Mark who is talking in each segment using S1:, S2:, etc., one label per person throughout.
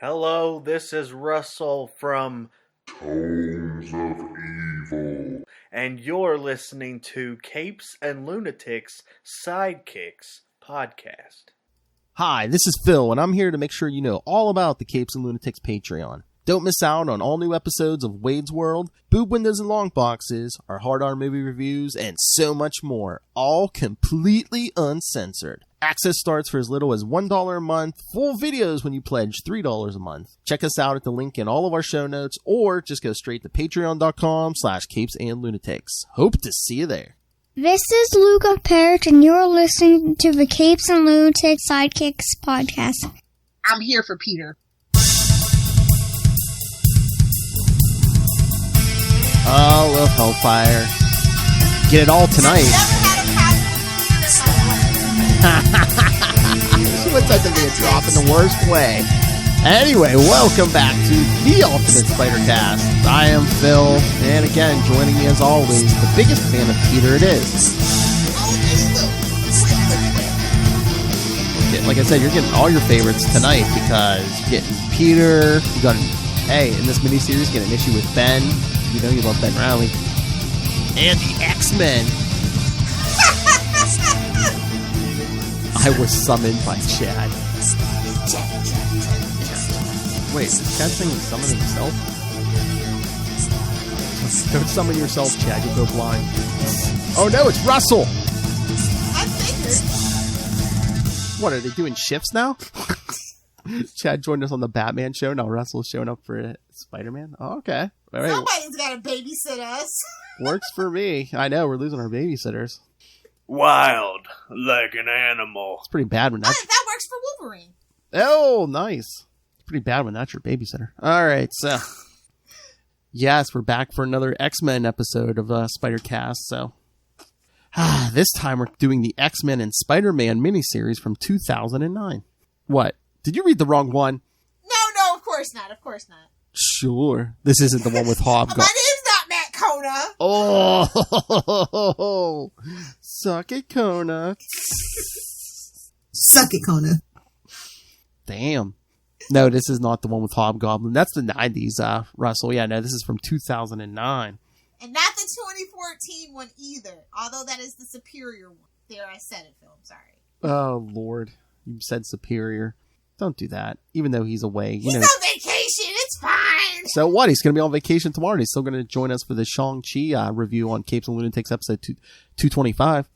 S1: Hello, this is Russell from
S2: Tones of Evil.
S1: and you're listening to Capes and Lunatics Sidekicks podcast.
S3: Hi, this is Phil, and I'm here to make sure you know all about the Capes and Lunatics Patreon. Don't miss out on all new episodes of Wade's World, Boob Windows and Long Boxes, our Hard R movie reviews, and so much more, all completely uncensored. Access starts for as little as $1 a month, full videos when you pledge $3 a month. Check us out at the link in all of our show notes, or just go straight to patreon.com/capesandlunatics. Hope to see you there.
S4: This is Luca Perich, and you're listening to the Capes and Lunatics Sidekicks podcast.
S5: I'm here for Peter.
S3: Oh, Lilith Hellfire. Get it all tonight. She wants that to be a drop in the worst way. Anyway, welcome back to the Ultimate Spider-Cast. I am Phil, and again, joining me as always, the biggest fan of Peter it is. Like I said, you're getting all your favorites tonight because you're getting Peter, you got, hey, in this miniseries, get an issue with Ben. You know you love Ben Reilly. And the X-Men. I was summoned by Chad. Wait, is Chad saying he summoned himself? Don't summon yourself, Chad. You'll go blind. Oh no, it's Russell!
S5: I figured.
S3: What, are they doing shifts now? Chad joined us on the Batman show. Now Russell's showing up for Spider-Man. Oh, okay. All right.
S5: Somebody's got to babysit us.
S3: Works for me. I know, we're losing our babysitters.
S1: Wild, like an animal.
S3: It's pretty bad when that's...
S5: That works for Wolverine.
S3: Oh, nice. It's pretty bad when that's your babysitter. All right, so... Yes, we're back for another X-Men episode of Spider-Cast, so... this time we're doing the X-Men and Spider-Man miniseries from 2009. What? Did you read the wrong one?
S5: No, of course not. Of course not.
S3: Sure. This isn't the one with Hobgoblin.
S5: My name's not Matt Kona.
S3: Oh, suck it, Kona.
S5: Suck it, Kona.
S3: Damn. No, this is not the one with Hobgoblin. That's the 90s, Russell. Yeah, no, this is from 2009.
S5: And not the 2014 one either, although that is the superior one. There, I said it, Phil. I'm sorry.
S3: Oh, Lord. You said superior. Don't do that. Even though he's away.
S5: He's on vacation. It's fine.
S3: So what? He's going to be on vacation tomorrow. And he's still going to join us for the Shang-Chi review on Capes and Lunatics episode 225.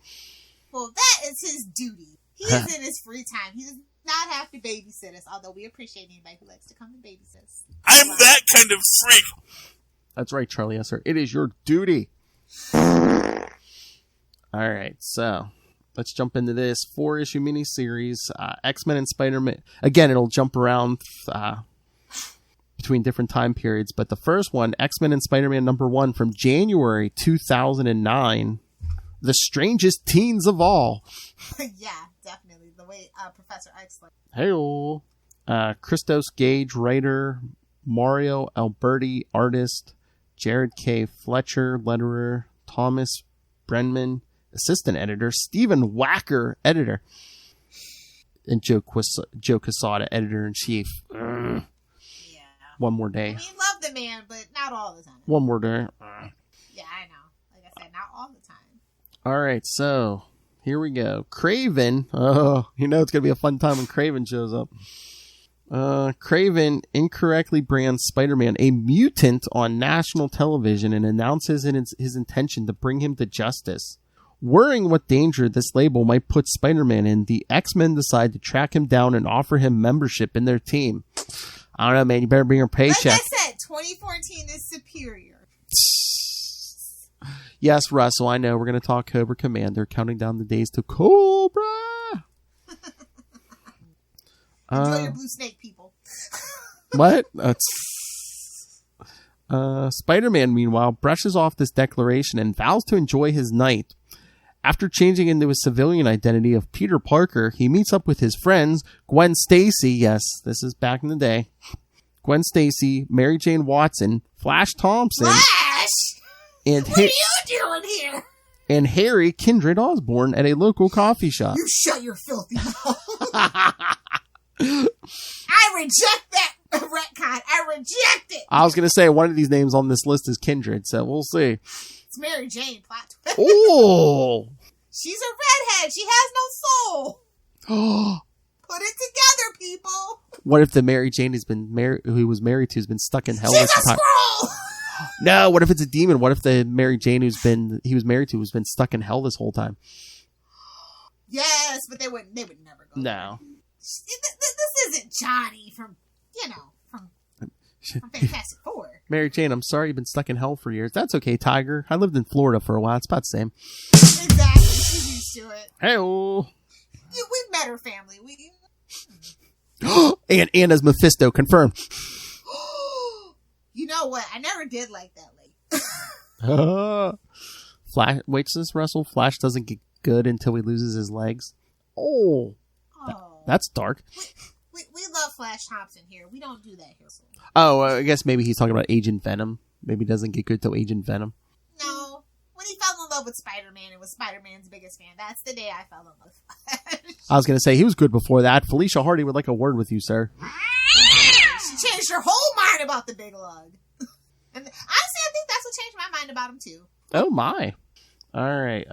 S5: Well, that is his duty. He is in his free time. He does not have to babysit us, although we appreciate anybody who likes to come and babysit us.
S6: I'm that kind of freak.
S3: That's right, Charlie Esser. It is your duty. All right, so... let's jump into this 4-issue miniseries, X-Men and Spider-Man. Again, it'll jump around between different time periods, but the first one, X-Men and Spider-Man #1 from January 2009, The Strangest Teens of All.
S5: Yeah, definitely. The way Professor X...
S3: Hey-o. Christos Gage, writer. Mario Alberti, artist. Jared K. Fletcher, letterer. Thomas Brenman, assistant editor, Stephen Wacker, editor, and Joe Quesada, editor-in-chief. Yeah. One more day.
S5: I mean, love the man, but not all the time.
S3: One more day.
S5: Yeah, I know. Like I said, not all the time.
S3: All right, so here we go. Craven. Oh, you know it's going to be a fun time when Craven shows up. Craven incorrectly brands Spider-Man a mutant on national television and announces his intention to bring him to justice. Worrying what danger this label might put Spider-Man in, the X-Men decide to track him down and offer him membership in their team. I don't know, man. You better bring your paycheck.
S5: Like I said, 2014 is superior.
S3: Yes, Russell, I know. We're going to talk Cobra Commander, counting down the days to Cobra.
S5: Enjoy your blue snake, people.
S3: What? Spider-Man, meanwhile, brushes off this declaration and vows to enjoy his night. After changing into his civilian identity of Peter Parker, he meets up with his friends, Gwen Stacy, yes, this is back in the day, Gwen Stacy, Mary Jane Watson, Flash Thompson,
S5: Flash!
S3: And
S5: what are you doing here?
S3: And Harry Kindred Osborn at a local coffee shop.
S5: You shut your filthy mouth. I reject that Retcon. I reject it.
S3: I was going to say one of these names on this list is Kindred, so we'll see.
S5: It's Mary Jane. Plot twist.
S3: Oh!
S5: She's a redhead. She has no soul. Put it together, people.
S3: What if the Mary Jane who was married to has been stuck in hell
S5: She's
S3: this
S5: a
S3: time?
S5: scroll.
S3: No, what if it's a demon? What if the Mary Jane he was married to has been stuck in hell this whole time?
S5: Yes, but they would never go.
S3: No.
S5: This isn't Johnny from Fantastic Four.
S3: Mary Jane, I'm sorry you've been stuck in hell for years. That's okay, Tiger. I lived in Florida for a while. It's about the same.
S5: Exactly. She's used to it.
S3: Hey-oh.
S5: We've met her family.
S3: And Anna's Mephisto, confirmed.
S5: You know what? I never did like that lady.
S3: Flash, wait, this Russell? Flash doesn't get good until he loses his legs. Oh. That's dark.
S5: We love Flash Thompson here. We don't do that here.
S3: Oh, I guess maybe he's talking about Agent Venom. Maybe he doesn't get good till Agent Venom.
S5: No. When he fell in love with Spider-Man and was Spider-Man's biggest fan, that's the day I fell in love with Flash.
S3: I was going to say, he was good before that. Felicia Hardy would like a word with you, sir.
S5: She changed her whole mind about the big lug. And honestly, I think that's what changed my mind about him, too.
S3: Oh, my. All right.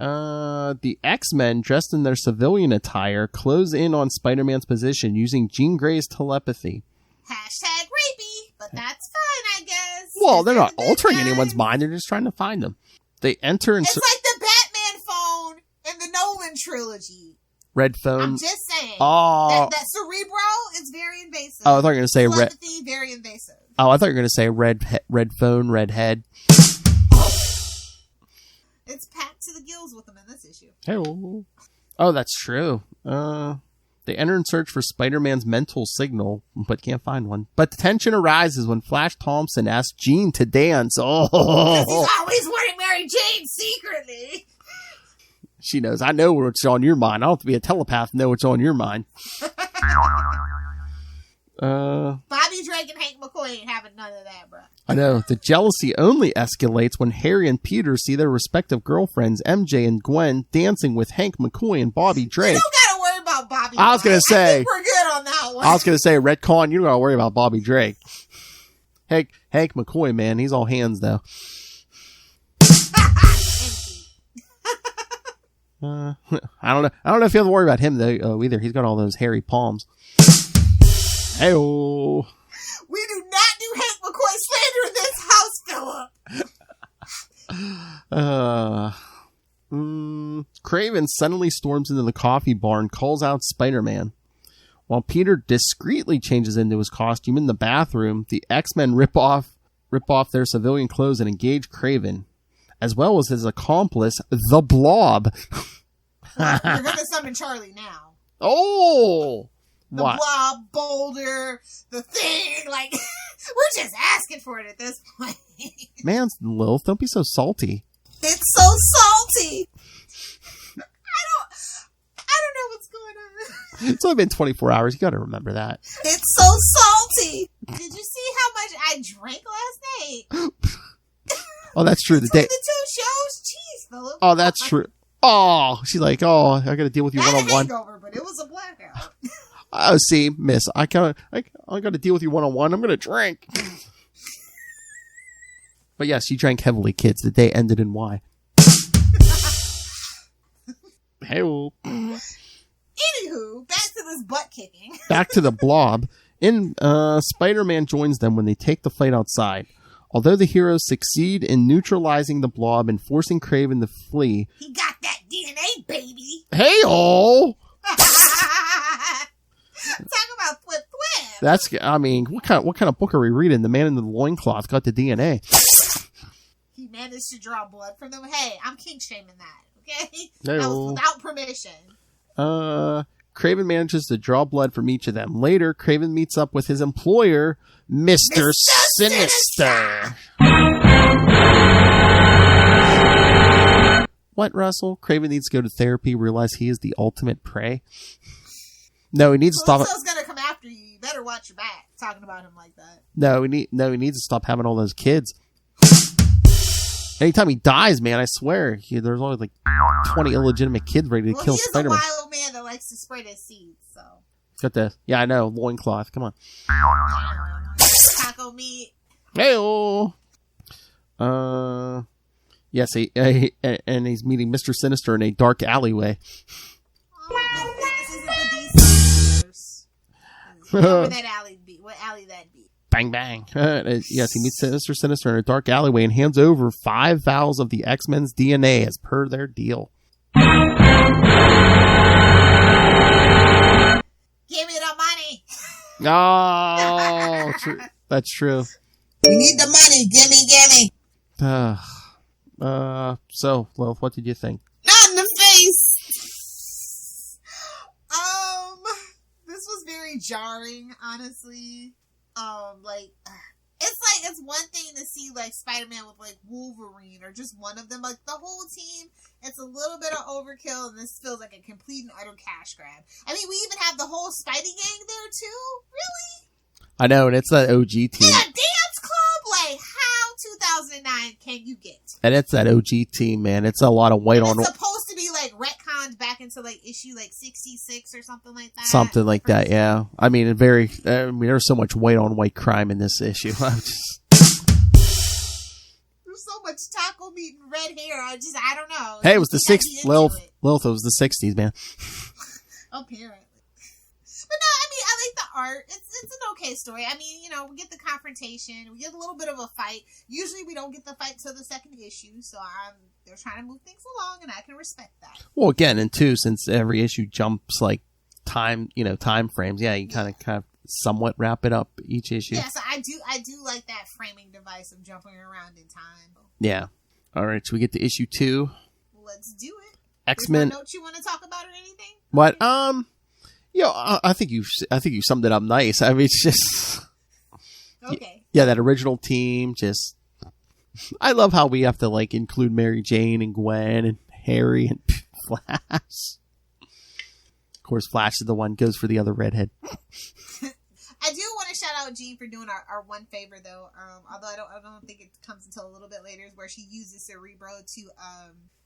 S3: The X-Men, dressed in their civilian attire, close in on Spider-Man's position using Jean Grey's telepathy.
S5: Hashtag rapey, but that's fine, I guess.
S3: Well, they're not altering anyone's mind. They're just trying to find them. They enter and...
S5: It's like the Batman phone in the Nolan trilogy.
S3: Red phone.
S5: I'm just saying.
S3: Oh.
S5: That Cerebro is very invasive.
S3: Oh, I thought you were going to say red.
S5: Telepathy, very invasive.
S3: Oh, I thought you were going to say red phone, red head.
S5: It's packed to the gills with them in this issue.
S3: Hello. Oh, that's true. They enter and search for Spider-Man's mental signal, but can't find one. But the tension arises when Flash Thompson asks Jean to dance. Oh,
S5: he's always wanting Mary Jane secretly.
S3: She knows. I know what's on your mind. I don't have to be a telepath to know what's on your mind.
S5: Bobby Drake and Hank McCoy ain't having none of that, bro.
S3: I know. The jealousy only escalates when Harry and Peter see their respective girlfriends, MJ and Gwen, dancing with Hank McCoy and Bobby Drake.
S5: You don't gotta worry about Bobby.
S3: I was going to say.
S5: I think we're good on that one.
S3: I was going to say, retcon, you don't gotta worry about Bobby Drake. Hank McCoy, man, he's all hands, though. I don't know. I don't know if you have to worry about him though either. He's got all those hairy palms. Hey-oh.
S5: We do not do Hank McCoy slander in this house, Philip.
S3: Kraven suddenly storms into the coffee bar and calls out Spider-Man. While Peter discreetly changes into his costume in the bathroom, the X-Men rip off their civilian clothes and engage Kraven, as well as his accomplice, the Blob.
S5: Well, you're going to summon Charlie now.
S3: Oh!
S5: The
S3: what?
S5: Blob, Boulder, the Thing, like, we're just asking for it at this point.
S3: Man, Lilith, don't be so salty.
S5: It's so salty. I don't know what's going on.
S3: It's only been 24 hours. You gotta remember that.
S5: It's so salty. Did you see how much I drank last night?
S3: Oh, that's true.
S5: Between the two shows, jeez, Philip.
S3: Oh, that's true. Oh, she's like, oh, I gotta deal with you one-on-one.
S5: Hangover, but it was a blackout.
S3: Oh, see, miss, I gotta deal with you one-on-one. I'm gonna drink. But yes, she drank heavily, kids. The day ended in Y. Hey-oh.
S5: Anywho, back to this butt kicking.
S3: Back to the Blob. Spider-Man joins them when they take the fight outside. Although the heroes succeed in neutralizing the Blob and forcing Kraven to flee.
S5: He got that DNA, baby.
S3: Hey-oh!
S5: Talk about flip.
S3: That's, I mean, what kind of book are we reading? The Man in the Loincloth got the DNA.
S5: He managed to draw blood from them. Hey, I'm kink shaming that, okay?
S3: Hey-oh.
S5: That was without permission.
S3: Kraven manages to draw blood from each of them. Later, Kraven meets up with his employer, Mr. Sinister. What, Russell? Kraven needs to go to therapy, realize he is the ultimate prey. No, he needs to stop.
S5: Callisto's gonna come after you. You better watch your back. Talking about him like that.
S3: No, he needs to stop having all those kids. Anytime he dies, man, I swear, there's always like 20 illegitimate kids ready to kill Spider-Man.
S5: He's a wild man that likes to spread his seeds, so.
S3: Got the, yeah, I know, loincloth. Come on.
S5: Animal meat.
S3: Hey-oh. Yes, and he's meeting Mr. Sinister in a dark alleyway.
S5: Oh, this isn't the DC universe. Where that alley be? What alley that be?
S3: Bang, bang. Yes, he meets Mr. Sinister in a dark alleyway and hands over 5 vials of the X-Men's DNA as per their deal.
S5: Give me the money.
S3: Oh, that's true.
S5: We need the money. Gimme.
S3: So, Lilith, what did you think?
S5: Not in the face. This was very jarring, honestly. It's one thing to see like Spider-Man with like Wolverine or just one of them, like the whole team. It's a little bit of overkill, and this feels like a complete and utter cash grab. I mean, we even have the whole Spidey gang there too. Really?
S3: I know, and it's that OG team.
S5: In a dance club? Like, how 2009 can you get?
S3: And it's that OG team, man. It's a lot of weight on.
S5: It's supposed to be like retconned back into like issue like 66 or something like that.
S3: Something like that, yeah. I mean, there's so much weight on white crime in this issue.
S5: There's so much taco meat and red hair. I don't know.
S3: Hey, it was the 60s. Lilith, it was the 60s, man.
S5: Apparently. But no, I mean, I like the art. It's an okay story. I mean, we get the confrontation. We get a little bit of a fight. Usually we don't get the fight till the second issue, so they're trying to move things along, and I can respect that.
S3: Well, again, and two, since every issue jumps like time frames, yeah, you kind of somewhat wrap it up each issue.
S5: Yeah, so I do like that framing device of jumping around in time.
S3: Yeah. All right, so we get to issue 2.
S5: Let's do it.
S3: X-Men.
S5: There's no notes you want to talk about or anything?
S3: What? I think you summed it up nice. I mean, it's just
S5: okay.
S3: Yeah, that original team. Just, I love how we have to like include Mary Jane and Gwen and Harry and Flash. Of course, Flash is the one goes for the other redhead.
S5: I do want to shout out Jean for doing our one favor though. Although I don't think it comes until a little bit later, where she uses Cerebro to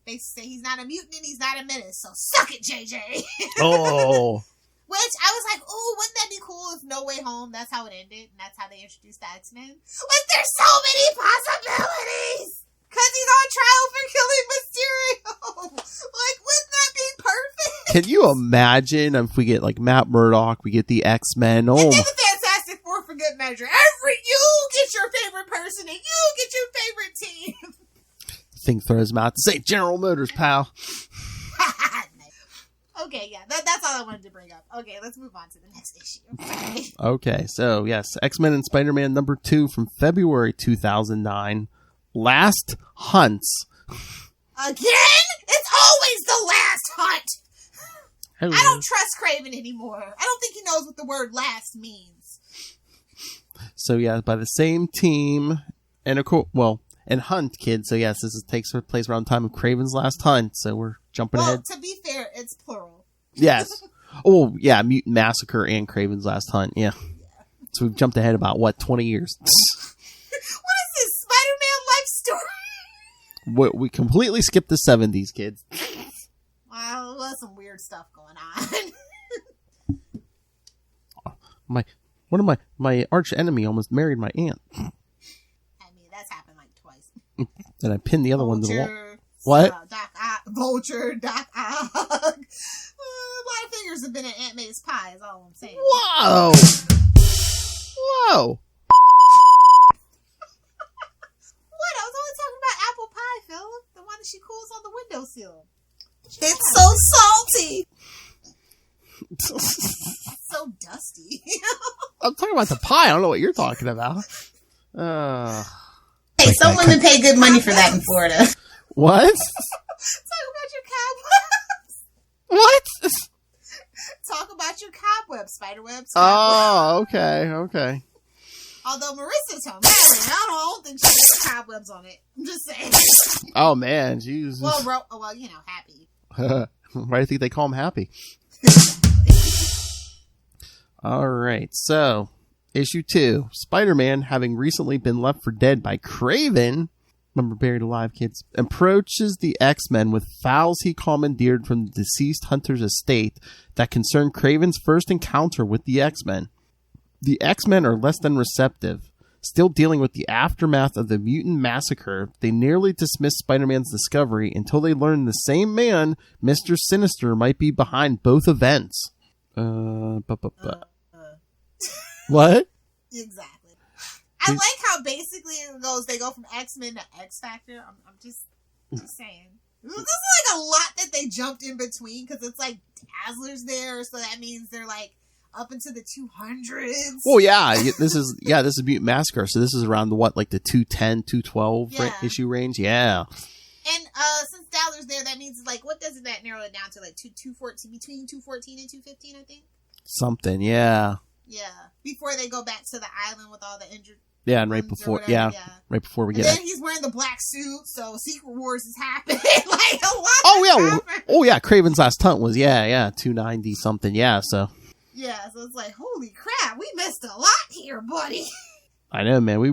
S5: basically say he's not a mutant and he's not a menace. So suck it, JJ.
S3: Oh.
S5: Which I was like, oh, wouldn't that be cool if No Way Home, that's how it ended, and that's how they introduced the X-Men? Like, there's so many possibilities! Because he's on trial for killing Mysterio! Like, wouldn't that be perfect?
S3: Can you imagine if we get, like, Matt Murdock, we get the X-Men? Oh,
S5: and then the Fantastic Four for good measure. You get your favorite person, and you get your favorite team!
S3: Thing throws him out to say, General Motors, pal.
S5: Okay, yeah, that's all I wanted to bring up. Okay, let's move on to the next issue.
S3: Okay, so yes, X-Men and Spider-Man number 2 from February 2009. Last Hunts.
S5: Again? It's always the last hunt!
S3: Hello.
S5: I don't trust Craven anymore. I don't think he knows what the word last means.
S3: So yeah, by the same team, and and Hunt, kid. So yes, takes place around the time of Craven's Last Hunt. So we're jumping ahead.
S5: To be fair, it's plural.
S3: Yes. Oh yeah, Mutant Massacre and Craven's Last Hunt. Yeah. So we've jumped ahead about 20 years.
S5: What is this Spider-Man life story?
S3: We completely skipped the 70s, kids.
S5: Well, there's some weird stuff going on.
S3: One of my arch enemy almost married my aunt.
S5: I mean, that's happened like twice.
S3: And I pinned the other one to the wall.
S5: What?
S3: What?
S5: Vulture, Doc Ock. A lot of fingers have been in Aunt May's pie, is all I'm saying.
S3: Whoa! Whoa!
S5: What? I was only talking about apple pie, Phil. The one that she cools on the windowsill. It's so salty. So dusty.
S3: I'm talking about the pie. I don't know what you're talking about.
S5: Hey, some women pay good money for that in Florida.
S3: What?
S5: Talk about your cobwebs.
S3: What?
S5: Talk about your cobwebs, spiderwebs.
S3: Oh, okay.
S5: Although Marissa's home, I don't think she has cobwebs on it. I'm just saying.
S3: Oh man, jeez.
S5: Well, happy.
S3: Why do you think they call him Happy? All right, so issue 2, Spider-Man, having recently been left for dead by Craven, remember Buried Alive, kids, approaches the X-Men with files he commandeered from the deceased Hunter's estate that concern Craven's first encounter with the X-Men. The X-Men are less than receptive, Still dealing with the aftermath of the mutant massacre, they nearly dismiss Spider-Man's discovery until they learn the same man, Mr. Sinister, might be behind both events. What?
S5: Exactly. I like how basically it goes. They go from X-Men to X Factor. I'm just saying. This is like a lot that they jumped in between because it's like Dazzler's there, so that means they're like up into the 200s.
S3: Oh yeah, this is Mutant Massacre. So this is around the 210, 212 issue range. Yeah.
S5: And since Dazzler's there, that means like what doesn't that narrow it down to? Like 214, between 214 and 215, I think.
S3: Something, yeah.
S5: Yeah, before they go back to the island with all the injured.
S3: Yeah, and right before, right before we get.
S5: And then he's wearing the black suit, so Secret Wars is happening. Like a lot.
S3: Oh yeah, Kraven's Last Hunt was 290 something. Yeah, so.
S5: Yeah, so it's like, holy crap, we missed a lot here, buddy.
S3: I know, man. We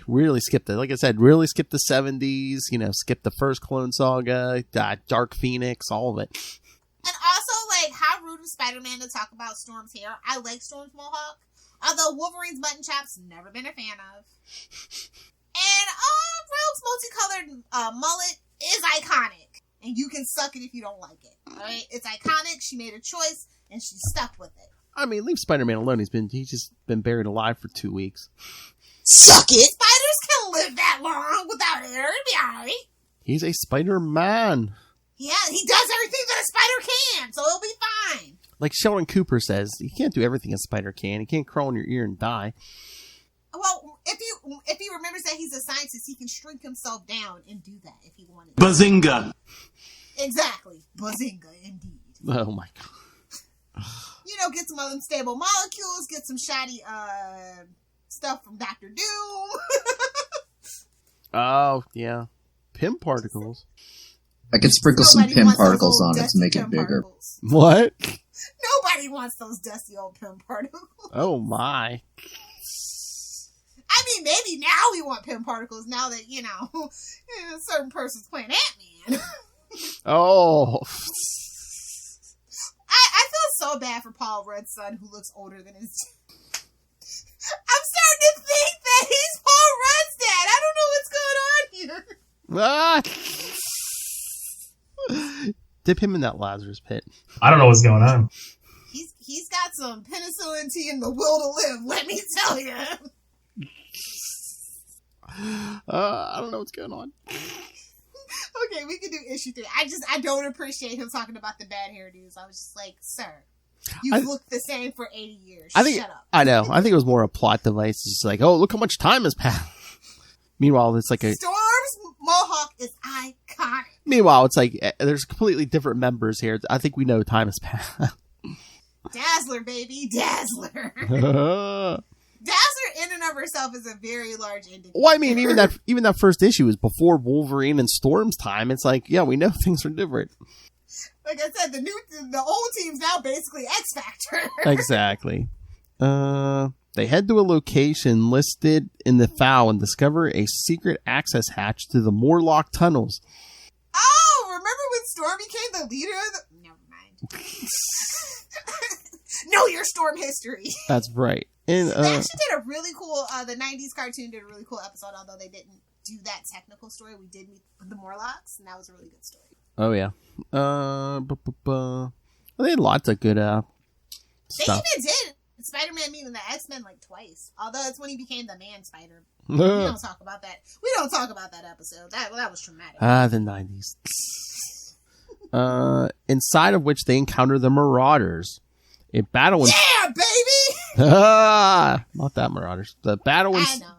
S3: really skipped it. Like I said, really skipped the 70s. You know, skipped the first Clone Saga, Dark Phoenix, all of it.
S5: And also, like, how rude of Spider-Man to talk about Storm's hair. I like Storm's mohawk. Although Wolverine's mutton chops, never been a fan of. And Rogue's multicolored mullet is iconic. And you can suck it if you don't like it. Alright? It's iconic. She made a choice, and she's stuck with it.
S3: I mean, leave Spider-Man alone. He's just been buried alive for 2 weeks.
S5: Suck it! Spiders can live that long without hair. It'll be alright.
S3: He's a Spider-Man.
S5: Yeah, he does everything that a spider can, so it'll be fine.
S3: Like Sheldon Cooper says, you can't do everything a spider can. He can't crawl in your ear and die.
S5: Well, if he remembers that he's a scientist, he can shrink himself down and do that if he wanted.
S6: Bazinga!
S5: Exactly. Bazinga, indeed.
S3: Oh my god.
S5: You know, get some unstable molecules, get some shoddy stuff from Dr. Doom.
S3: Oh, yeah. Pym particles.
S7: I could sprinkle some Pym particles on it to make it bigger.
S5: Particles.
S3: What?
S5: Nobody wants those dusty old Pym particles.
S3: Oh my.
S5: I mean, maybe now we want Pym particles now that, you know, a certain person's playing Ant-Man.
S3: Oh.
S5: I feel so bad for Paul Rudd's son who looks older than his... I'm starting to think that he's Paul Rudd's dad. I don't know what's going on here.
S3: Dip him in that Lazarus pit.
S8: I don't know what's going on.
S5: He's got some penicillin tea in the will to live, let me tell you.
S3: I don't know what's going on.
S5: Okay, we can do issue 3. I don't appreciate him talking about the bad hairdos. I was just like, sir, you've looked the same for 80 years. Shut up.
S3: I know. I think it was more a plot device. It's just like, oh, look how much time has passed. Meanwhile, it's like
S5: Storm's mohawk is iconic.
S3: Meanwhile, it's like there's completely different members here. I think we know time has passed.
S5: Dazzler, baby, Dazzler. Dazzler in and of herself is a very large indicator.
S3: Well, I mean, even that first issue is before Wolverine and Storm's time. It's like, yeah, we know things are different.
S5: Like I said, the old team's now basically X Factor.
S3: Exactly. They head to a location listed in the file and discover a secret access hatch to the Morlock tunnels.
S5: Oh, remember when Storm became the leader of the... Never mind. Know your Storm history.
S3: That's right. And
S5: they actually did a really cool, the 90s cartoon did a really cool episode, although they didn't do that technical story. We did meet the Morlocks, and that was a really good story.
S3: Oh, yeah. They had lots of good stuff.
S5: They even did Spider-Man meeting the X-Men like twice. Although it's when he became the Man Spider. We don't talk about that. We don't talk about that episode. That was traumatic.
S3: The 90s. Inside of which they encounter the Marauders. A battle.
S5: Yeah, baby!
S3: Not that Marauders. I know.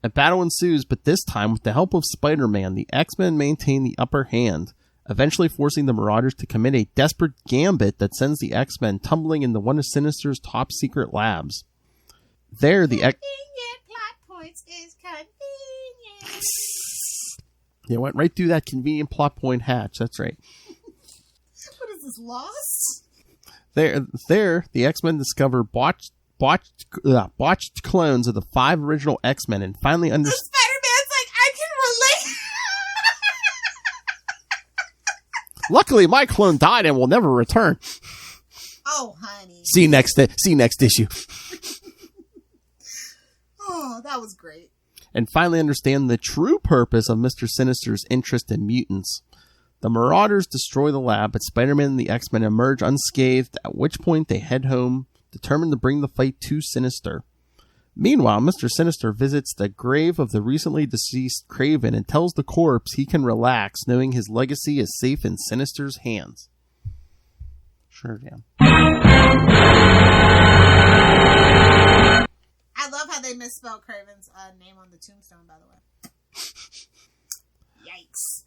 S3: A battle ensues, but this time with the help of Spider-Man, the X-Men maintain the upper hand, eventually forcing the Marauders to commit a desperate gambit that sends the X-Men tumbling into one of Sinister's top secret labs. There, the
S5: convenient plot points is convenient.
S3: They went right through that convenient plot point hatch. That's right.
S5: What is this, Lost?
S3: There, the X-Men discover botched clones of the 5 original X-Men and finally understand.
S5: Spider-Man's like, I can relate.
S3: Luckily, my clone died and will never return.
S5: Oh, honey.
S3: See next issue.
S5: Oh, Oh, that was great.
S3: And finally understand the true purpose of Mr. Sinister's interest in mutants. The Marauders destroy the lab, but Spider-Man and the X-Men emerge unscathed, at which point they head home, determined to bring the fight to Sinister. Meanwhile, Mr. Sinister visits the grave of the recently deceased Kraven and tells the corpse he can relax, knowing his legacy is safe in Sinister's hands. Sure, yeah.
S5: I love how they misspelled Kraven's name on the tombstone, by the way. Yikes.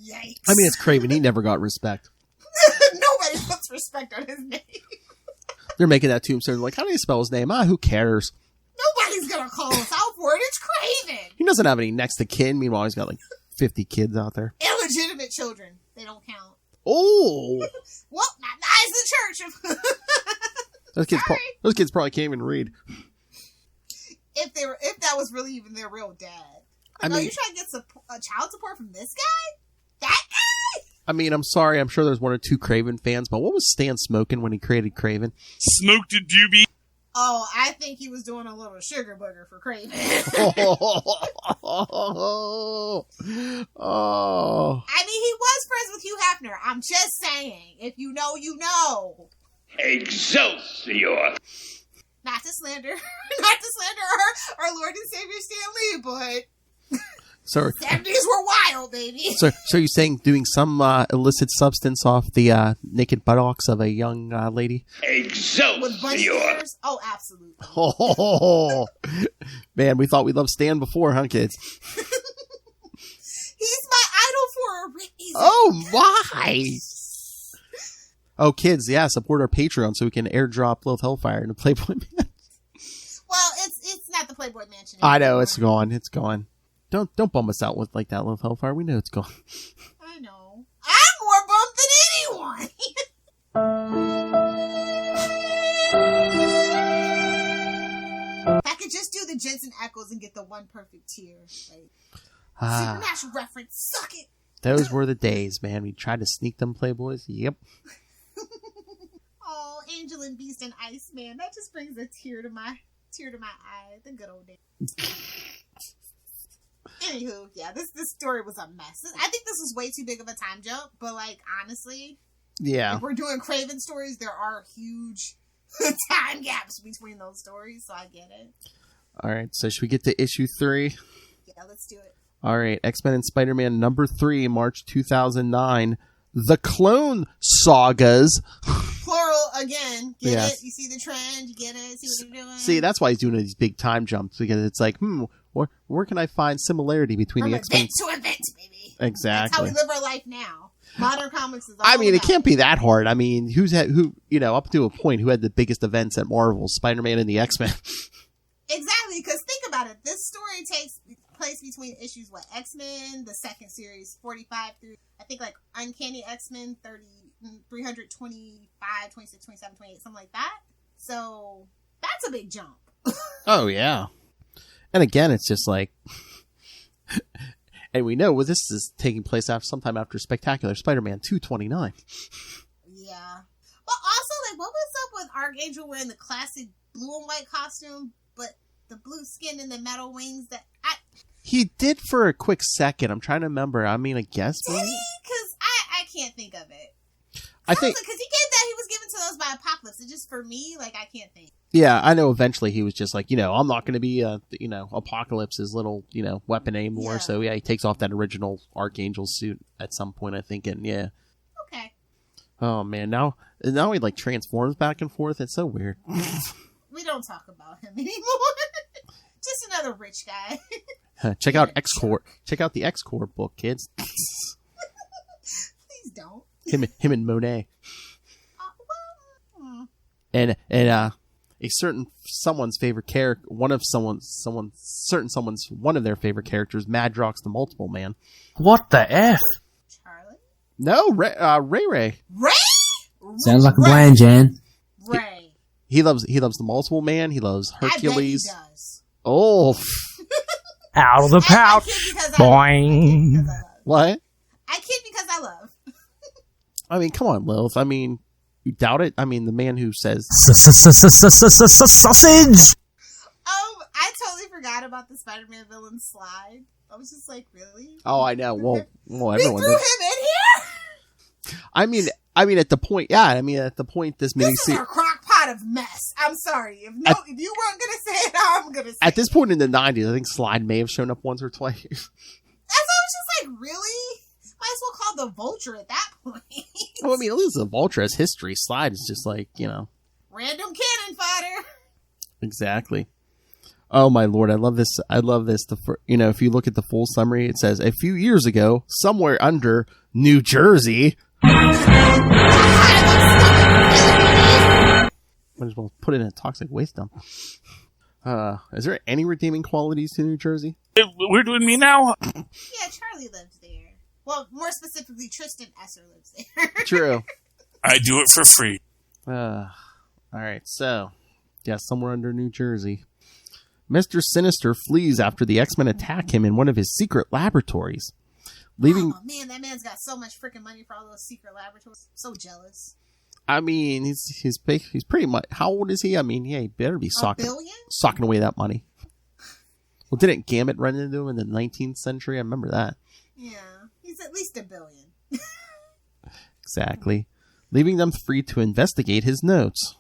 S5: Yikes.
S3: I mean, it's Kraven. He never got respect.
S5: Nobody puts respect on his name.
S3: They're making that tombstone like, how do you spell his name? Who cares?
S5: Nobody's going to call us out for it. It's Kraven.
S3: He doesn't have any next of kin. Meanwhile, he's got like 50 kids out there.
S5: Illegitimate children. They don't count.
S3: Oh!
S5: Well, not the eyes of the church.
S3: Those kids probably can't even read.
S5: If that was really even their real dad. Like, you trying to get child support from this guy? That guy?
S3: I mean, I'm sorry. I'm sure there's one or two Kraven fans, but what was Stan smoking when he created Kraven?
S6: Smoked a doobie.
S5: Oh, I think he was doing a little sugar booger for Kraven.
S3: Oh.
S5: I mean, he was friends with Hugh Hefner. I'm just saying. If you know, you know.
S2: Excelsior!
S5: Not to slander our Lord and Savior Stan Lee, but
S3: So,
S5: 70s were wild, baby.
S3: so you're saying doing some illicit substance off the naked buttocks of a young lady?
S5: With bunny ears? Oh, absolutely.
S3: Oh, man, we thought we loved Stan before, huh, kids?
S5: He's my idol for a reason.
S3: Oh, why? Oh, kids, yeah, support our Patreon so we can airdrop Lilith Hellfire into Playboy Mansion.
S5: Well, it's not the Playboy Mansion anymore.
S3: I know, it's gone. It's gone. Don't bum us out with like that, Lilith Hellfire. We know it's gone.
S5: I know. I'm more bummed than anyone. If I could just do the Jensen Echoes and get the one perfect tear. Like, supernatural reference. Suck it.
S3: Those were the days, man. We tried to sneak them Playboys. Yep.
S5: Oh, Angel and Beast and Iceman. That just brings a tear to my eye. The good old days. Anywho, yeah, this story was a mess. I think this was way too big of a time jump, but like honestly,
S3: Yeah.
S5: if we're doing Kraven stories, there are huge time gaps between those stories, so I get it.
S3: All right, so should we get to issue 3?
S5: Yeah, let's do it.
S3: All right, X-Men and Spider-Man number 3, March 2009. The Clone Sagas.
S5: Plural again. Get
S3: Yes.
S5: it? You see the trend? You get it? See what they're doing?
S3: See, that's why he's doing these big time jumps, because it's like, where can I find similarity between
S5: From
S3: the X-Men?
S5: event to event, baby.
S3: Exactly.
S5: That's how we live our life now. Modern comics is all
S3: I mean, it
S5: about
S3: can't be that hard. I mean, up to a point, who had the biggest events at Marvel? Spider-Man and the X-Men.
S5: Exactly, because think about it. This story takes place between issues, X-Men, the second series, 45 through, I think, like, Uncanny X-Men, 325, 26, 27, 28, something like that. So, that's a big jump.
S3: Oh, yeah. And again, it's just like... and we know this is taking place sometime after Spectacular Spider-Man 229.
S5: Yeah. But also, like, what was up with Archangel wearing the classic blue and white costume, but the blue skin and the metal wings that
S3: He did for a quick second. I'm trying to remember. I mean, I guess
S5: did
S3: maybe?
S5: he? Because I can't think of it.
S3: I think...
S5: Because he was given to those by Apocalypse. It's just for me, like, I can't think.
S3: Yeah, I know eventually he was just like, I'm not going to be, Apocalypse's little, weapon anymore.
S5: Yeah.
S3: So, yeah, he takes off that original Archangel suit at some point, I think. And, yeah.
S5: Okay.
S3: Oh, man. Now he, like, transforms back and forth. It's so weird.
S5: We don't talk about him anymore. Just another rich guy.
S3: Check out X-Corp. Check out the X-Corp book, kids.
S5: Please don't.
S3: Him and Monet.
S5: Well,
S3: And a certain someone's favorite character, one of their favorite characters, Madrox the Multiple Man.
S1: What the F?
S5: Charlie?
S3: No, Ray.
S5: Ray?
S7: Sounds like a plan, Jan.
S5: Ray.
S3: He loves the Multiple Man. He loves Hercules.
S5: I bet he does.
S3: Oh,
S1: Out of the pouch. Boing.
S3: what?
S5: I kid because I love.
S3: I mean, come on, Lilith. I mean, you doubt it? I mean, the man who says
S1: Sausage.
S5: Oh forgot about the Spider-Man villain Slide. I was just like, really?
S3: Oh, I know. Well,
S5: We
S3: everyone
S5: threw
S3: did.
S5: him in here?
S3: I mean, at the point, this
S5: This is
S3: miniseries.
S5: a crock pot of mess. I'm sorry. If you weren't going to say it, I'm going to say it.
S3: At this point in the 90s, I think Slide may have shown up once or twice.
S5: That's why I was just like, really? Might as well call the Vulture at that point.
S3: Well, I mean, at least the Vulture has history. Slide is just like,
S5: Random cannon fodder.
S3: Exactly. Oh my lord, I love this. If you look at the full summary, it says a few years ago, somewhere under New Jersey. Might as well put it in a toxic waste dump. Is there any redeeming qualities to New Jersey?
S6: We're doing me now?
S5: Yeah, Charlie lives there. Well, more specifically, Tristan Esser lives there.
S3: True.
S6: I do it for free.
S3: All right, so yeah, somewhere under New Jersey. Mr. Sinister flees after the X-Men attack him in one of his secret laboratories, leaving.
S5: Oh man, that man's got so much freaking money for all those secret laboratories. So jealous.
S3: I mean, he's pretty much. How old is he? I mean, yeah, he better be
S5: $1 billion?
S3: socking away that money. Well, didn't Gambit run into him in the 19th century? I remember that.
S5: Yeah, he's at least $1 billion.
S3: Exactly. Leaving them free to investigate his notes.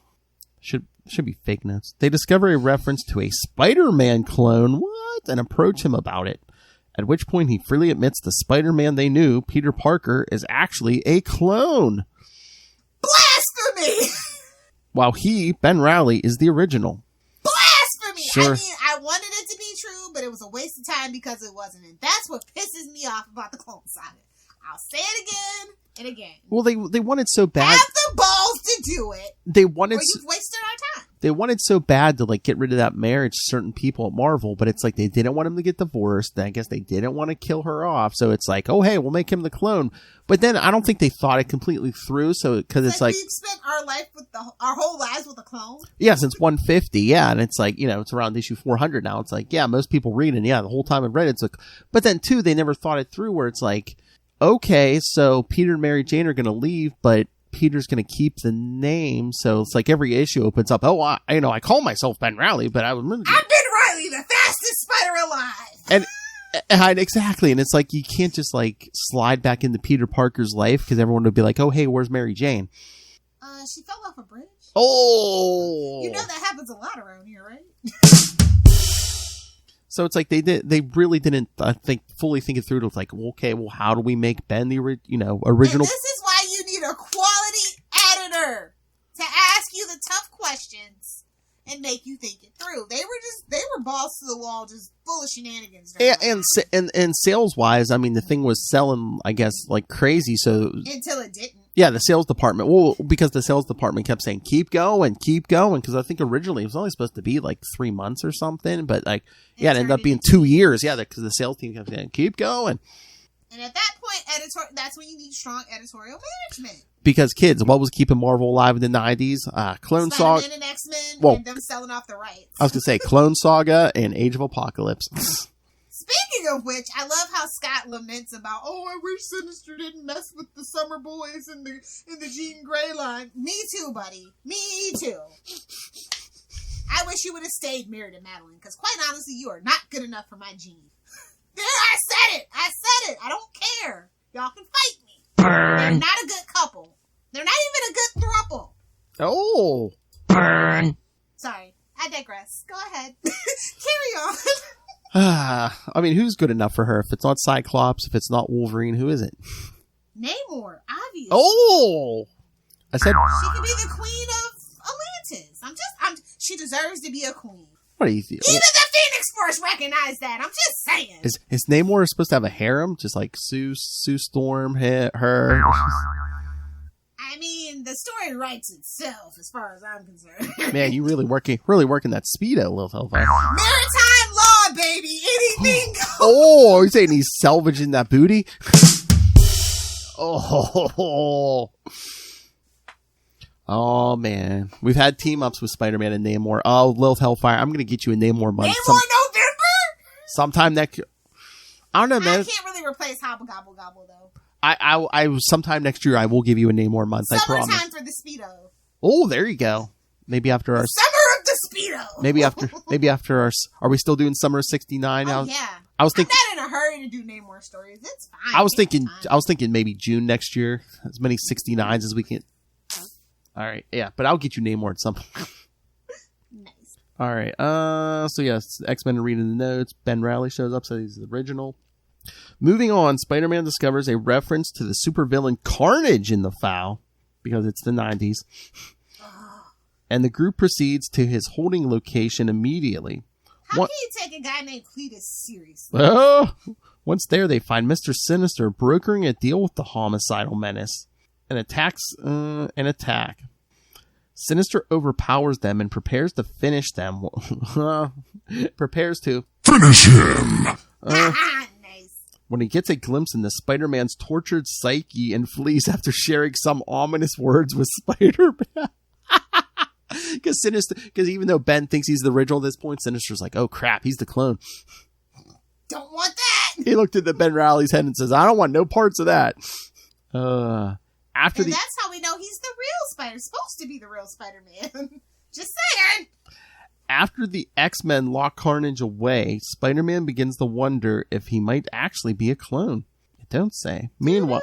S3: Should be fake notes. They discover a reference to a Spider-Man clone. What? And approach him about it. At which point he freely admits the Spider-Man they knew, Peter Parker, is actually a clone.
S5: Blasphemy!
S3: While he, Ben Reilly, is the original.
S5: Blasphemy!
S3: Sure.
S5: I mean, I wanted it to be true, but it was a waste of time because it wasn't. And that's what pisses me off about the Clone Saga. I'll say it again and again.
S3: Well, they wanted so bad.
S5: Have the balls to do it,
S3: They wanted.
S5: or you've wasted our time.
S3: They wanted so bad to get rid of that marriage to certain people at Marvel, but it's like they didn't want him to get divorced. I guess they didn't want to kill her off, so it's like, oh hey, we'll make him the clone. But then I don't think they thought it completely through. So because it's like
S5: we've spent our life with our whole lives with a clone.
S3: Yeah, since 150, yeah, and it's like it's around issue 400 now. It's like most people read, and the whole time I've read it's like, but then too they never thought it through where it's like, okay, so Peter and Mary Jane are going to leave, but Peter's going to keep the name, so it's like every issue opens up. Oh, I call myself Ben Reilly, but I'm Ben
S5: Reilly, the fastest spider alive.
S3: And exactly, and it's like you can't just slide back into Peter Parker's life because everyone would be like, oh, hey, where's Mary Jane?
S5: She fell off a bridge.
S3: Oh,
S5: you know that happens a lot around here, right?
S3: So it's like they really didn't fully think it through. To like, well, okay, well, how do we make Ben the original?
S5: And this is why you need a quality editor to ask you the tough questions and make you think it through. They were balls to the wall, just full of shenanigans.
S3: And sales wise, I mean, the thing was selling, I guess, like crazy. So
S5: until it didn't. Yeah,
S3: the sales department. Well, because the sales department kept saying, keep going. Because I think originally it was only supposed to be 3 months or something. But it ended up being 2 years. Yeah, because the sales team kept saying, keep going.
S5: And at that point, that's when you need strong editorial management.
S3: Because kids, what was keeping Marvel alive in the 90s? Clone Saga.
S5: Spider-Man and X-Men and them selling off the rights.
S3: I was going to say Clone Saga and Age of Apocalypse.
S5: Speaking of which, I love how Scott laments about, I wish Sinister didn't mess with the Summer Boys in the Jean Grey line. Me too, buddy. Me too. I wish you would have stayed married to Madeline, because quite honestly, you are not good enough for my Jean. There, I said it. I don't care. Y'all can fight me.
S1: Burn.
S5: They're not a good couple. They're not even a good throuple.
S3: Oh.
S1: Burn.
S5: Sorry, I digress. Go ahead. Carry on.
S3: I mean, who's good enough for her? If it's not Cyclops, if it's not Wolverine, who is it?
S5: Namor, obviously.
S3: Oh! I said...
S5: She could be the queen of Atlantis. She deserves to be a queen.
S3: What do you think?
S5: Even the Phoenix Force recognize that. I'm just saying.
S3: Is Namor supposed to have a harem? Just like Sue Storm, her...
S5: I mean, the story writes itself as far as I'm concerned.
S3: Man, you really working that Speedo, Lil Hellfire.
S5: Maritime law, baby. Anything goes.
S3: Oh, you're saying he's salvaging that booty? Oh, man. We've had team-ups with Spider-Man and Namor. Oh, Lil Hellfire, I'm going to get you a Namor month.
S5: Namor November?
S3: Sometime next year. I don't know, man.
S5: I can't really replace Hobble Gobble Gobble, though.
S3: I sometime next year I will give you a Namor month. I promise.
S5: Summertime for the Speedo.
S3: Oh, there you go. Maybe after our
S5: Summer of the Speedo.
S3: Maybe after our. Are we still doing summer of '69?
S5: Oh, yeah.
S3: I was thinking.
S5: I'm not in a hurry to do Namor stories. It's fine.
S3: I was thinking maybe June next year. As many 69s as we can. All right, yeah, but I'll get you Namor at some point.
S5: Nice.
S3: All right. So yes, X-Men reading the notes. Ben Reilly shows up, so he's the original. Moving on, Spider-Man discovers a reference to the supervillain Carnage in the file because it's the 90s. And the group proceeds to his holding location immediately.
S5: How can you take a guy named Cletus seriously?
S3: Oh, once there, they find Mr. Sinister brokering a deal with the homicidal menace and attacks an attack. Sinister overpowers them and prepares to finish them.
S2: Finish him!
S5: Nice.
S3: When he gets a glimpse into Spider-Man's tortured psyche and flees after sharing some ominous words with Spider-Man. Because even though Ben thinks he's the original at this point, Sinister's like, oh crap, he's the clone.
S5: Don't want that.
S3: He looked at the Ben Reilly's head and says, I don't want no parts of that.
S5: That's how we know he's the real Spider. Supposed to be the real Spider-Man. Just saying.
S3: After the X-Men lock Carnage away, Spider-Man begins to wonder if he might actually be a clone. It don't say. Meanwhile,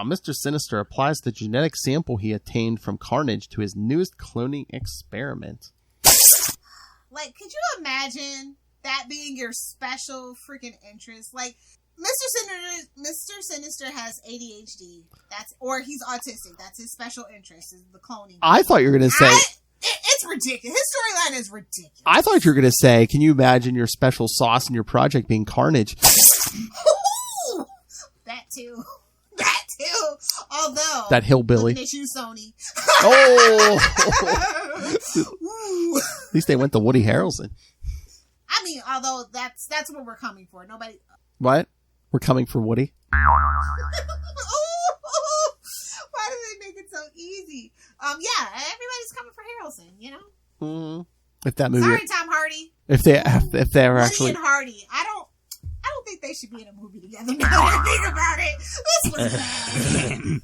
S3: Mr. Sinister applies the genetic sample he obtained from Carnage to his newest cloning experiment.
S5: Like, could you imagine that being your special freaking interest? Like, Mr. Sinister has ADHD. Or he's autistic. That's his special interest, is the cloning.
S3: I thought you were going to say...
S5: It's ridiculous. His storyline is ridiculous.
S3: I thought you were going to say, can you imagine your special sauce in your project being Carnage?
S5: That too. Although...
S3: That hillbilly.
S5: Looking at you, Sony.
S3: Oh! At least they went to Woody Harrelson.
S5: I mean, although that's what we're coming for. Nobody...
S3: What? We're coming for Woody?
S5: Why do they make it so easy? Yeah, everybody's coming for Harrelson, you know?
S3: If that movie...
S5: Sorry, Tom Hardy.
S3: If they were
S5: Woody
S3: actually...
S5: and Hardy. I don't think they should be in a movie together now that I think about it. This was bad.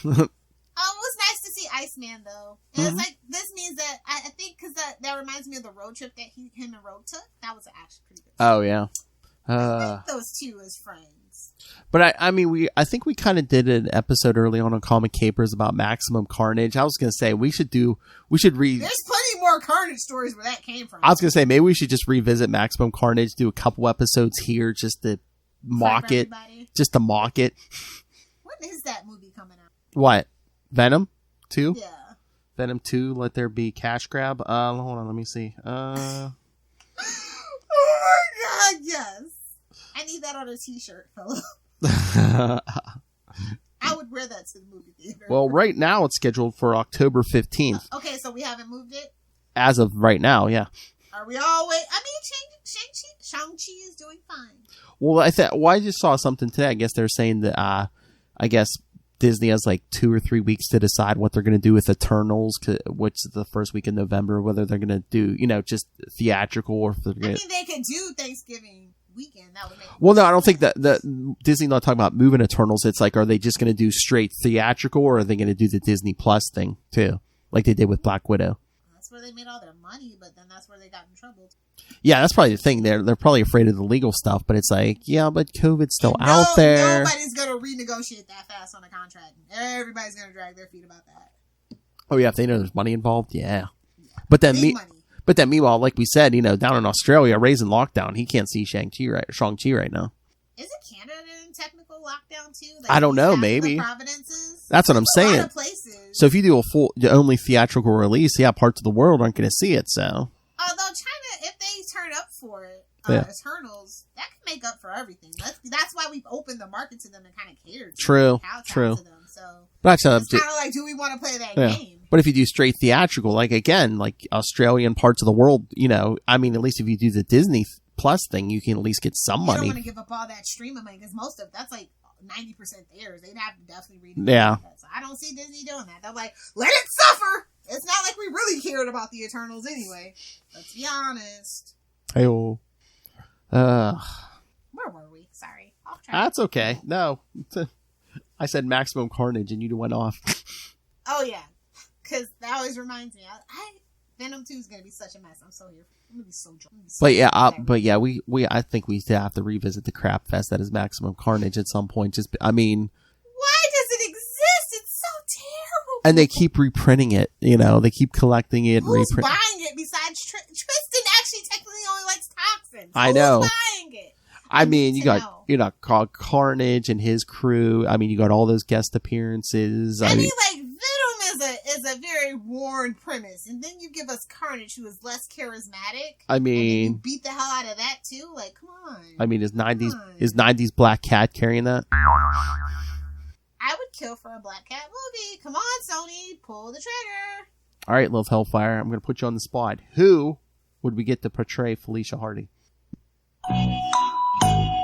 S5: It was nice to see Iceman, though. And it's like, this means that, I think, because that reminds me of the road trip that him and Rogue took. That was actually pretty good.
S3: Oh, yeah.
S5: I like those two as friends.
S3: But I think we kind of did an episode early on Comic Capers about Maximum Carnage. I was going to say we should read.
S5: There's plenty more Carnage stories where that came from.
S3: I was going to say maybe we should just revisit Maximum Carnage, do a couple episodes here just to mock it. Just to mock it.
S5: When is that movie coming out?
S3: What? Venom 2?
S5: Yeah.
S3: Venom 2, Let There Be Cash Grab. Hold on, let me see.
S5: Oh my god, yes. I need that on a t-shirt, fella. I would wear that to the movie theater.
S3: Well, right now it's scheduled for October 15th.
S5: Okay, so we haven't moved it?
S3: As of right now, yeah.
S5: Are we all wait? I mean, Shang-Chi is doing fine.
S3: Well, I just saw something today. I guess they're saying that, I guess Disney has like 2 or 3 weeks to decide what they're going to do with Eternals, which is the first week in November, whether they're going to do, just theatrical or if they're going to...
S5: I mean, they could do Thanksgiving weekend. That would make
S3: Well, no, I don't think that Disney's not talking about moving Eternals. It's like, are they just going to do straight theatrical or are they going to do the Disney Plus thing too? Like they did with Black Widow.
S5: That's where they made all their money, but then that's where they got in trouble.
S3: Yeah, that's probably the thing. They're probably afraid of the legal stuff, but it's like, yeah, but COVID's still out there.
S5: Nobody's going to renegotiate that fast on a contract. Everybody's going to drag their feet about that.
S3: Oh yeah, if they know there's money involved, yeah. But then meanwhile, like we said, down in Australia, Ray's in lockdown. He can't see Shang-Chi right now.
S5: Isn't Canada in technical lockdown too? Like
S3: I don't know, maybe. That's what I'm saying.
S5: A lot of places.
S3: So if you do only theatrical release, yeah, parts of the world aren't going to see it, so.
S5: Although China, if they turn up for it, Eternals, that can make up for everything. That's why we've opened the market to them and kind of catered to
S3: True.
S5: To them. So
S3: but
S5: it's kind of like, do we want to play that game?
S3: But if you do straight theatrical, like Australian parts of the world, at least if you do the Disney Plus thing, you can at least get some money.
S5: You don't want to give up all that streaming money because most of that's like 90% theirs. They'd have to definitely read.
S3: Yeah.
S5: So I don't see Disney doing that. They're like, let it suffer. It's not like we really cared about the Eternals anyway. Let's be honest.
S3: Hey-oh.
S5: Where were we? Sorry.
S3: That's okay. No. I said Maximum Carnage and you went off.
S5: Oh, yeah. Because that always reminds me. Venom 2 is going to be such a mess. I'm so here. I'm going to be so drunk.
S3: But yeah, I think we have to revisit the crap fest that is Maximum Carnage at some point.
S5: Why does it exist? It's so terrible.
S3: And they keep reprinting it. They keep collecting it.
S5: Who's buying it besides Tristan? Actually, technically only likes toxins.
S3: I know.
S5: Who's buying it?
S3: I mean, you got called Carnage and his crew. I mean, you got all those guest appearances.
S5: I mean, Venom is a very worn premise, and then you give us Carnage, who is less charismatic.
S3: I mean,
S5: and you beat the hell out of that too. Like, come on.
S3: I mean, is 90s Black Cat carrying that?
S5: I would kill for a Black Cat movie. Come on, Sony, pull the trigger.
S3: All right, Lilith Hellfire, I'm going to put you on the spot. Who would we get to portray Felicia Hardy?
S5: I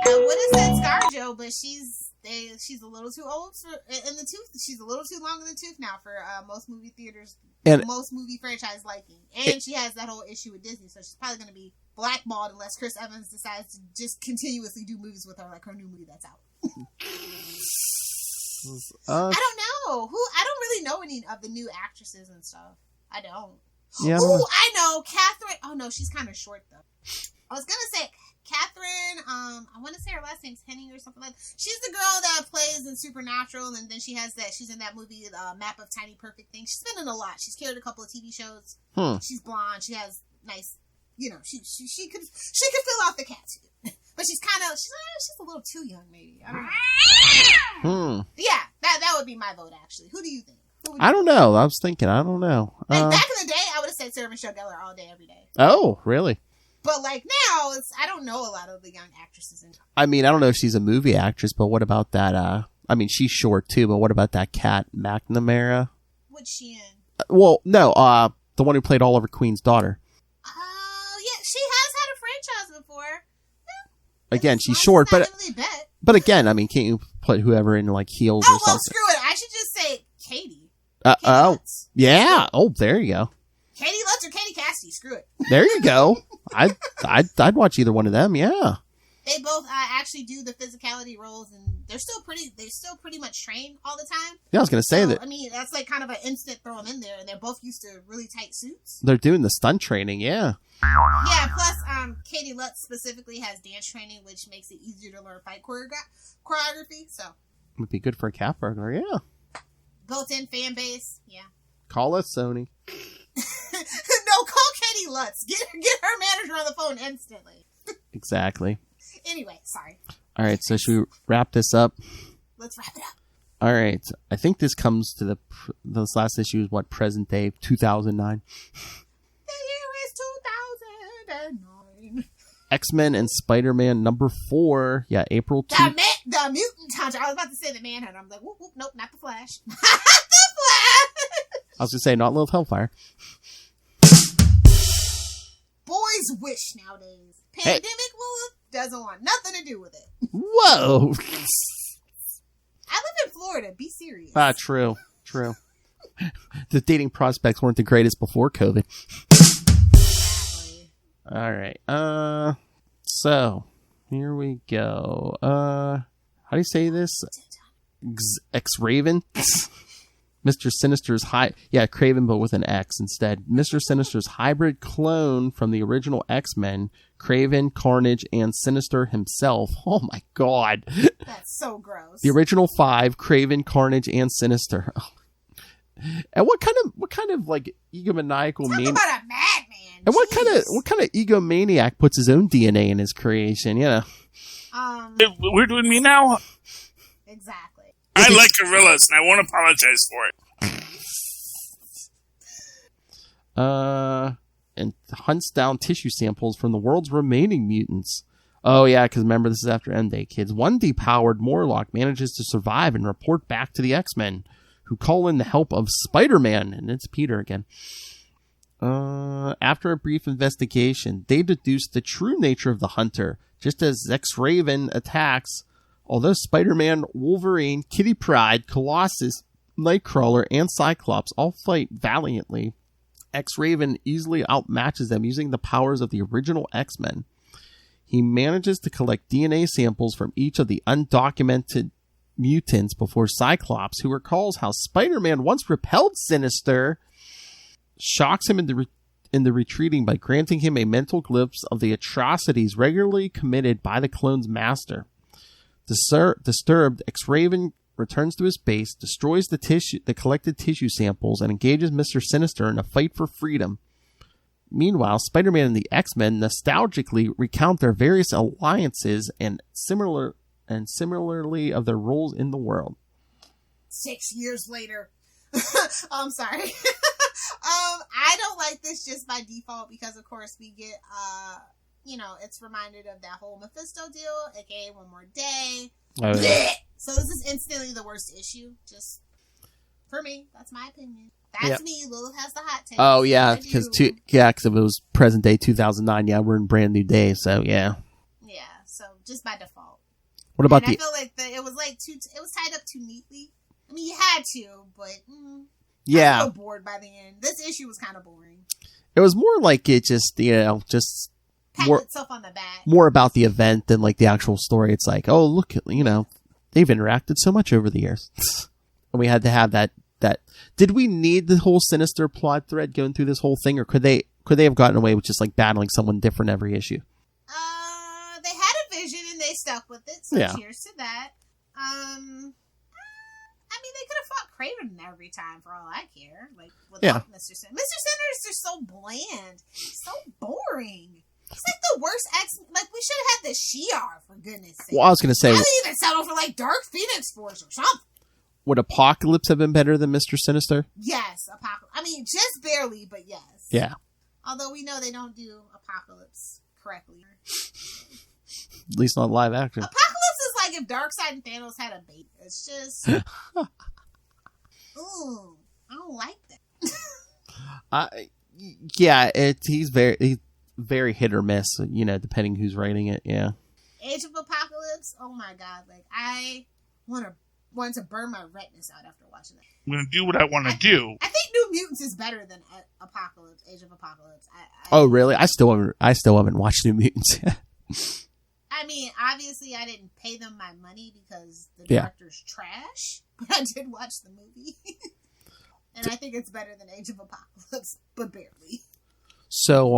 S5: would have said ScarJo, but she's a little too old in the tooth. She's a little too long in the tooth now for most movie theaters and most movie franchise liking. And she has that whole issue with Disney, so she's probably going to be blackballed unless Chris Evans decides to just continuously do movies with her, like her new movie that's out. I don't know. I don't really know any of the new actresses and stuff. I don't.
S3: Yeah.
S5: Ooh, I know. Catherine. Oh, no, she's kind of short, though. I was going to say Catherine, I want to say her last name's Henning or something like that. She's the girl that plays in Supernatural, and then she's in that movie, Map of Tiny Perfect Things. She's been in a lot. She's carried a couple of TV shows. She's blonde. She has nice, she could fill out the cat suit. But she's a little too young, maybe. I don't know. Yeah, that would be my vote, actually. Who do you think?
S3: I don't know. I was thinking, I don't know.
S5: Like back in the day, I would have said Sarah Michelle Gellar all day, every day.
S3: Oh, really?
S5: But like now, I don't know a lot of the young actresses.
S3: I mean, I don't know if she's a movie actress, but what about that? I mean, she's short too, but what about that Kat McNamara?
S5: What's she in?
S3: Well, no, the one who played Oliver Queen's daughter.
S5: Oh, yeah, she has had a franchise before. Yeah.
S3: Again, she's short, but again, I mean, can't you put whoever in like heels or something?
S5: Oh, well, screw it. I should just say Katie.
S3: Lutz. Yeah. Oh, there you go.
S5: Katie Lutz or Katie Cassidy. Screw it.
S3: There you go. I'd watch either one of them. Yeah.
S5: They both actually do the physicality roles, and they're still pretty much trained all the time.
S3: Yeah, I was gonna say that.
S5: I mean, that's like kind of an instant throw them in there, and they're both used to really tight suits.
S3: They're doing the stunt training. Yeah.
S5: Yeah. Plus, Katie Lutz specifically has dance training, which makes it easier to learn fight choreography. So.
S3: Would be good for a cat burglar. Yeah.
S5: Built-in fan base. Yeah.
S3: Call us, Sony.
S5: No, call Katie Lutz. Get her manager on the phone instantly.
S3: Exactly.
S5: Anyway, sorry.
S3: All right, so should we wrap this up?
S5: Let's wrap it up.
S3: All right. I think this comes to this last issue is what, present day, 2009?
S5: The year is 2009.
S3: X-Men and Spider-Man number 4. Yeah, April 2.
S5: The Mutant Hunter. I was about to say the Manhunter. I'm like, whoop, whoop, nope, not the Flash. Not the Flash.
S3: I was going to say, not Lilith Hellfire.
S5: Boys wish nowadays. Pandemic doesn't want nothing to do with it.
S3: Whoa.
S5: I live in Florida. Be serious.
S3: True. The dating prospects weren't the greatest before COVID.
S5: Exactly.
S3: All right. So here we go. How do you say this? X-Raven? Mr. Sinister's Craven, but with an X instead. Mr. Sinister's hybrid clone from the original X-Men, Craven, Carnage, and Sinister himself. Oh my god.
S5: That's so gross.
S3: The original 5, Craven, Carnage, and Sinister. Oh. And what kind of like egomaniacal
S5: Talk about a madman.
S3: And what kind of egomaniac puts his own DNA in his creation, you know?
S6: We're doing me now?
S5: Exactly.
S6: I like gorillas, and I won't apologize for it.
S3: And hunts down tissue samples from the world's remaining mutants. Oh, yeah, because remember, this is after End Day, kids. One depowered Morlock manages to survive and report back to the X-Men, who call in the help of Spider-Man, and it's Peter again. After a brief investigation, they deduce the true nature of the Hunter, just as X-Raven attacks. Although Spider-Man, Wolverine, Kitty Pryde, Colossus, Nightcrawler, and Cyclops all fight valiantly, X-Raven easily outmatches them using the powers of the original X-Men. He manages to collect DNA samples from each of the undocumented mutants before Cyclops, who recalls how Spider-Man once repelled Sinister, shocks him into retreating by granting him a mental glimpse of the atrocities regularly committed by the clone's master. Disturbed, X-Raven returns to his base, destroys the collected tissue samples, and engages Mr. Sinister in a fight for freedom. Meanwhile, Spider-Man and the X-Men nostalgically recount their various alliances and similarly of their roles in the world.
S5: 6 years later. I'm sorry. I don't like this just by default because, of course, we get, it's reminded of that whole Mephisto deal, aka One More Day.
S3: Oh, yeah.
S5: So this is instantly the worst issue. Just for me, that's my opinion. That's me. Lilith has the hot take.
S3: Oh yeah, because if it was present day 2009, yeah, we're in brand new day, so yeah.
S5: Yeah, so just by default.
S3: What about
S5: I feel like it was tied up too neatly. I mean, you had to, but
S3: yeah,
S5: I was a little bored by the end. This issue was kind of boring.
S3: It was more like it just
S5: pat itself on the back.
S3: More about the event than like the actual story. It's like, oh look, they've interacted so much over the years, and we had to have that. Did we need the whole Sinister plot thread going through this whole thing, or could they have gotten away with just like battling someone different every issue?
S5: They had a vision and they stuck with it. So cheers to that. I mean, they could have fought Craven every time for all I care. Like without Mr. Sinister. Mr. Sinister is so bland, so boring. It's like the worst X. Like we should have had the Shi'ar for goodness' sake.
S3: Well, I was going to say,
S5: I would even settle for like Dark Phoenix Force or something.
S3: Would Apocalypse have been better than Mr. Sinister?
S5: Yes, Apocalypse. I mean, just barely, but yes.
S3: Yeah.
S5: Although we know they don't do Apocalypse correctly.
S3: At least not live action.
S5: Apocalypse is like if Darkseid and Thanos had a baby. It's just... ooh, I don't like that.
S3: He's very hit or miss, depending who's writing it, yeah.
S5: Age of Apocalypse, oh my god, like, I wanted to burn my retinas out after watching that.
S6: I'm going to do what I want to do.
S5: I think New Mutants is better than Apocalypse, Age of Apocalypse.
S3: Oh, really? I still haven't watched New Mutants yet.
S5: I mean, obviously I didn't pay them my money because the director's trash, but I did watch the movie. And I think it's better than Age of Apocalypse, but barely.
S3: So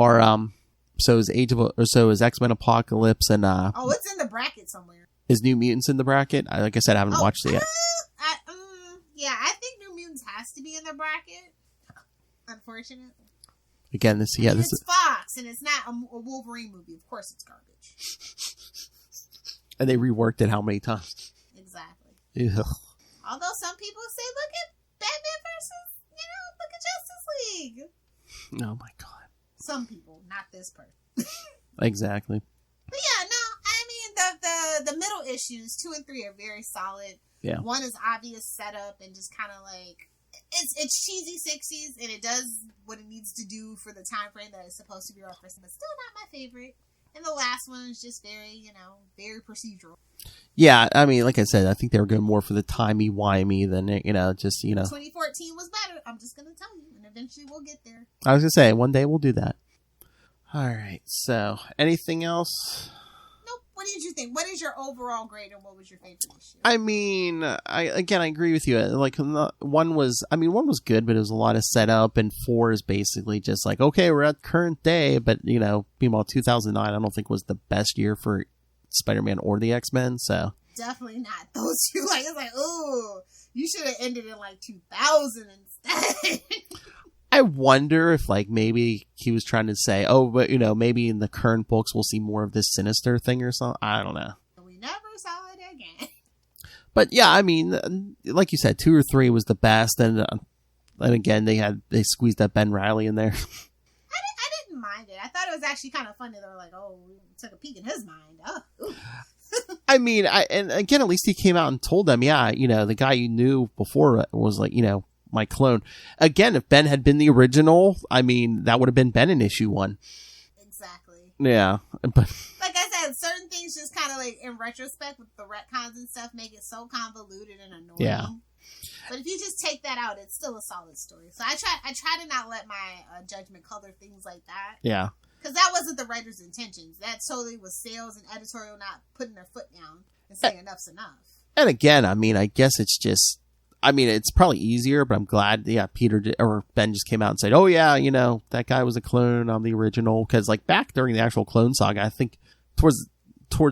S3: is X-Men Apocalypse and
S5: it's in the bracket somewhere.
S3: Is New Mutants in the bracket? Like I said, I haven't watched it yet.
S5: I think New Mutants has to be in the bracket. Unfortunately.
S3: Again, this
S5: is Fox, and it's not a Wolverine movie. Of course, it's garbage.
S3: And they reworked it how many times?
S5: Exactly.
S3: Ugh.
S5: Although some people say, look at Batman versus, look at Justice League.
S3: Oh my god.
S5: Some people, not this person.
S3: Exactly.
S5: But yeah, no, I mean the middle issues 2 and 3 are very solid.
S3: Yeah.
S5: 1 is obvious setup and just kind of like it's cheesy 60s and it does what it needs to do for the time frame that it's supposed to be referencing, but still not my favorite. And the last one is just very, very procedural.
S3: Yeah, I mean, like I said, I think they were going more for the timey-wimey than,
S5: 2014 was better. I'm just going to tell you, and eventually we'll get there.
S3: I was going to say, one day we'll do that. All right, so anything else?
S5: Nope. What did you think? What is your overall grade, and what was your favorite issue?
S3: I mean, I agree with you. Like, one was good, but it was a lot of setup, and 4 is basically just like, okay, we're at current day, but, meanwhile, 2009, I don't think was the best year for Spider-Man or the X-Men, so.
S5: Definitely not those two. Like, it's like, ooh, you should have ended in, 2000 instead.
S3: I wonder if, maybe he was trying to say, oh, but, maybe in the current books we'll see more of this Sinister thing or something. I don't know.
S5: We never saw it again.
S3: But, yeah, I mean, like you said, 2 or 3 was the best, and again, they squeezed that Ben Reilly in there.
S5: I didn't mind it. I thought it was actually kind of funny. They were like, oh, we took a peek in his mind. Oh.
S3: I mean, and again, at least he came out and told them, yeah, the guy you knew before was like, my clone. Again, if Ben had been the original, I mean, that would have been Ben in issue 1.
S5: Exactly.
S3: Yeah. But
S5: like I said, certain things just kind of in retrospect with the retcons and stuff make it so convoluted and annoying.
S3: Yeah.
S5: But if you just take that out, it's still a solid story. So I try to not let my judgment color things like that.
S3: Yeah.
S5: Because that wasn't the writer's intentions. That totally was sales and editorial not putting their foot down and saying enough's enough.
S3: And again, I mean, I guess it's just, I mean, it's probably easier, but I'm glad, Ben just came out and said, oh yeah, you know, that guy was a clone, I'm the original. Because like back during the actual Clone Saga, I think towards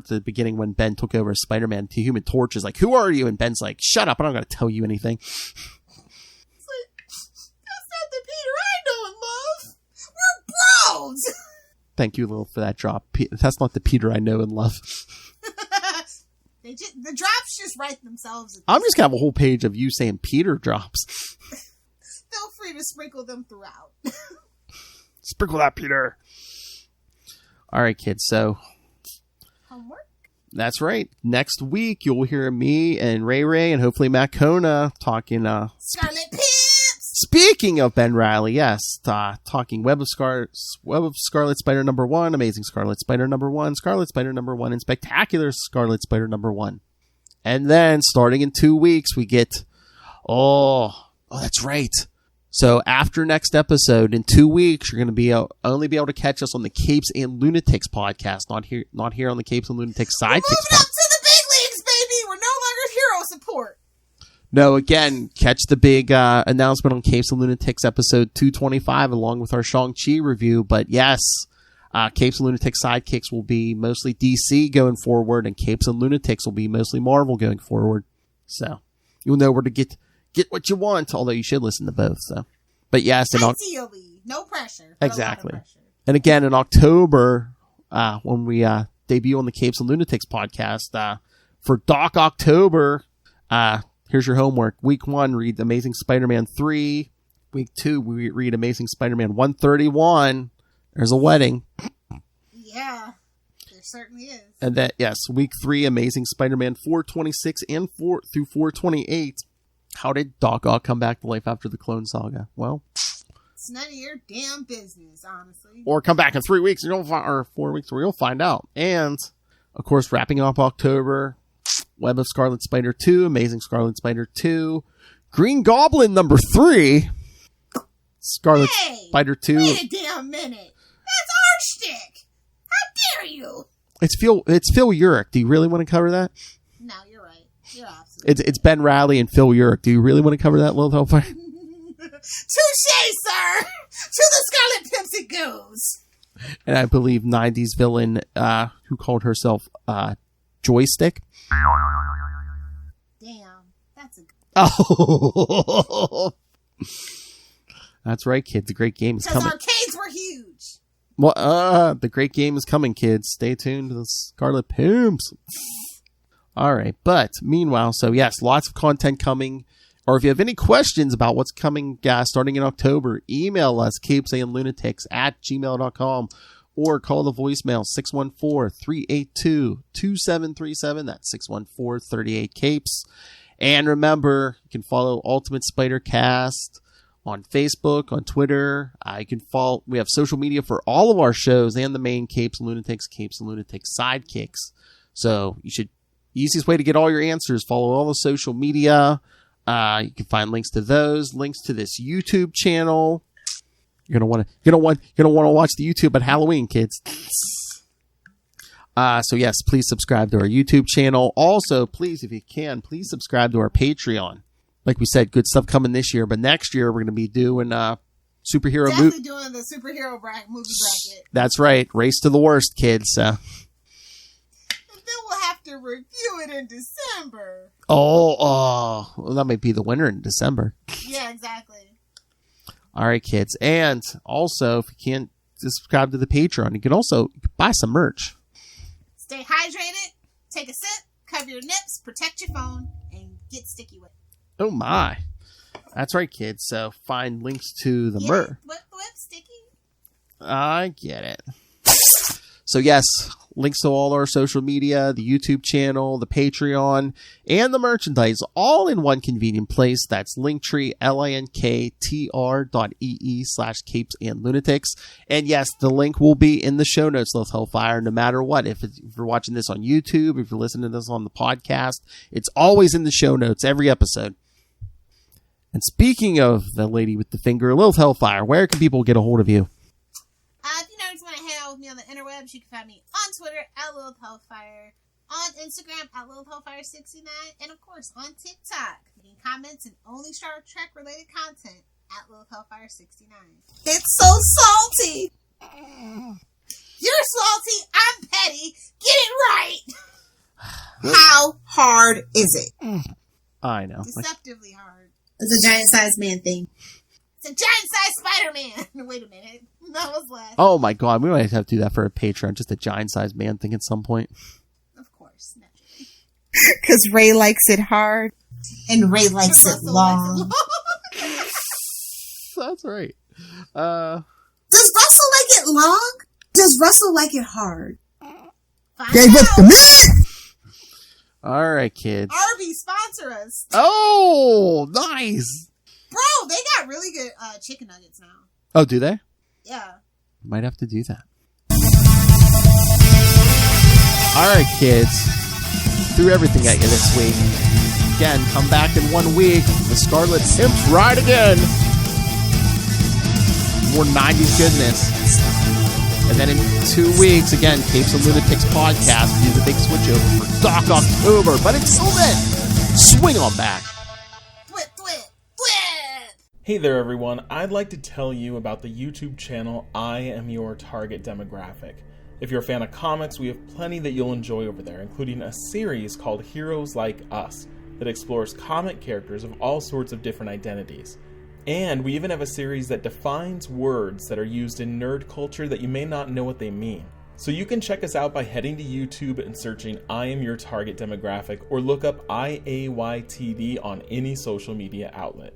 S3: the beginning when Ben took over as Spider-Man, the Human Torch is like, who are you? And Ben's like, shut up, I'm not going to tell you anything.
S5: It's like, that's not the Peter I know and love. We're bros.
S3: Thank you, Lil, for that drop. That's not the Peter I know and love.
S5: The drops just write themselves.
S3: I'm just going to have a whole page of you saying Peter drops.
S5: Feel free to sprinkle them throughout.
S3: Sprinkle that, Peter. All right, kids, so
S5: Homework?
S3: That's right. Next week, you'll hear me and Ray and hopefully Matt Kona talking...
S5: Scarlet Pips!
S3: Speaking of Ben Reilly, yes, talking Web of Scarlet Spider #1, Amazing Scarlet Spider #1, Scarlet Spider #1, and Spectacular Scarlet Spider #1. And then, starting in 2 weeks, we get... Oh, that's right. So after next episode, in 2 weeks, you're going to only be able to catch us on the Capes and Lunatics podcast, not here on the Capes and Lunatics Sidekicks.
S5: We're moving up to the big leagues, baby! We're no longer hero support.
S3: No, again, catch the big announcement on Capes and Lunatics episode 225 along with our Shang-Chi review. But yes, Capes and Lunatics Sidekicks will be mostly DC going forward, and Capes and Lunatics will be mostly Marvel going forward. So you'll know where to get what you want, although you should listen to both. So, but yes,
S5: ideally, no pressure.
S3: Exactly. Pressure. And again, in October, when we debut on the Capes and Lunatics podcast, for Doc October, here's your homework. Week 1, read Amazing Spider-Man 3. Week 2, we read Amazing Spider-Man 131. There's a wedding.
S5: Yeah, there certainly is.
S3: And that, yes, week 3, Amazing Spider-Man 426 and 4 through 428. How did Doc Ock come back to life after the Clone Saga? Well,
S5: it's none of your damn business, honestly.
S3: Or come back in 3 weeks, or 4 weeks, where you'll find out. And, of course, wrapping up October, Web of Scarlet Spider 2, Amazing Scarlet Spider 2, Green Goblin number 3, Scarlet Spider 2.
S5: Wait a damn minute. That's our shtick. How dare you?
S3: It's Phil Urich. Do you really want to cover that?
S5: No, you're right. You're absolutely
S3: It's Ben Reilly and Phil Urich. Do you really want to cover that, Lil Hellfire?
S5: Touché, sir. To the Scarlet Pimps it goes.
S3: And I believe 90s villain who called herself Joystick.
S5: Damn, that's a good...
S3: Oh, that's right, kids. The great game is coming.
S5: Because arcades were huge.
S3: Well, the great game is coming, kids. Stay tuned to the Scarlet Pimps. All right, but meanwhile, so yes, lots of content coming. Or if you have any questions about what's coming starting in October, email us, capesandlunatics@gmail.com, or call the voicemail 614-382-2737. That's 614-38-CAPES. And remember, you can follow Ultimate Spider Cast on Facebook, on Twitter. You can follow. We have social media for all of our shows and the main Capes and Lunatics Sidekicks. So easiest way to get all your answers, follow all the social media. You can find links to those, links to this YouTube channel. You're gonna want to watch the YouTube at Halloween, kids. So yes, please subscribe to our YouTube channel. Also, please, if you can, please subscribe to our Patreon. Like we said, good stuff coming this year, but next year we're gonna be doing superhero
S5: definitely doing the superhero movie bracket.
S3: That's right, Race to the Worst, kids.
S5: And then we'll have to review it in December.
S3: Well, that might be the winner in December.
S5: Yeah, exactly.
S3: All right, kids. And also, if you can't subscribe to the Patreon, you can also buy some merch.
S5: Stay hydrated, take a sip, cover your nips, protect your phone, and get sticky with it.
S3: Oh, my. That's right, kids. So find links to the merch.
S5: What, sticky?
S3: I get it. So, yes, links to all our social media, the YouTube channel, the Patreon, and the merchandise, all in one convenient place. That's Linktree, linktr.ee/capesandlunatics. And yes, the link will be in the show notes, Lilith Hellfire, no matter what. If you're watching this on YouTube, if you're listening to this on the podcast, it's always in the show notes, every episode. And speaking of the lady with the finger, Lilith Hellfire, where can people get a hold of you?
S5: If you know, just want to head Dubs. You can find me on Twitter at Lilith Hellfire, on Instagram at Lilith Hellfire69, and of course on TikTok, making comments and only Star Trek related content at Lilith Hellfire69. It's so salty. You're salty. I'm petty. Get it right. How hard is it?
S3: I know.
S5: Deceptively hard.
S8: It's a giant-sized man thing.
S5: It's a giant-sized Spider-Man. Wait a minute. That was last.
S3: Oh my god, we might have to do that for a Patreon. Just a giant-sized man thing at some point.
S5: Of course, naturally.
S8: Because Ray likes it hard. And Ray likes it long.
S3: That's right.
S8: Does Russell like it long? Does Russell like it hard?
S5: Find out.
S3: Alright, kids.
S5: Arby's, sponsor us.
S3: Oh, nice.
S5: Bro, they got really good chicken nuggets now.
S3: Oh, do they?
S5: Yeah.
S3: Might have to do that. Alright, kids. Threw everything at you this week. Again, come back in 1 week. The Scarlet Pimp's ride again. More 90s goodness. And then in 2 weeks, again, Capes and Lunatics podcast. We do the big switch over for Doc October. But until then, swing on back.
S5: Twit.
S9: Hey there, everyone. I'd like to tell you about the YouTube channel I Am Your Target Demographic. If you're a fan of comics, we have plenty that you'll enjoy over there, including a series called Heroes Like Us that explores comic characters of all sorts of different identities. And we even have a series that defines words that are used in nerd culture that you may not know what they mean. So you can check us out by heading to YouTube and searching I Am Your Target Demographic, or look up IAYTD on any social media outlet.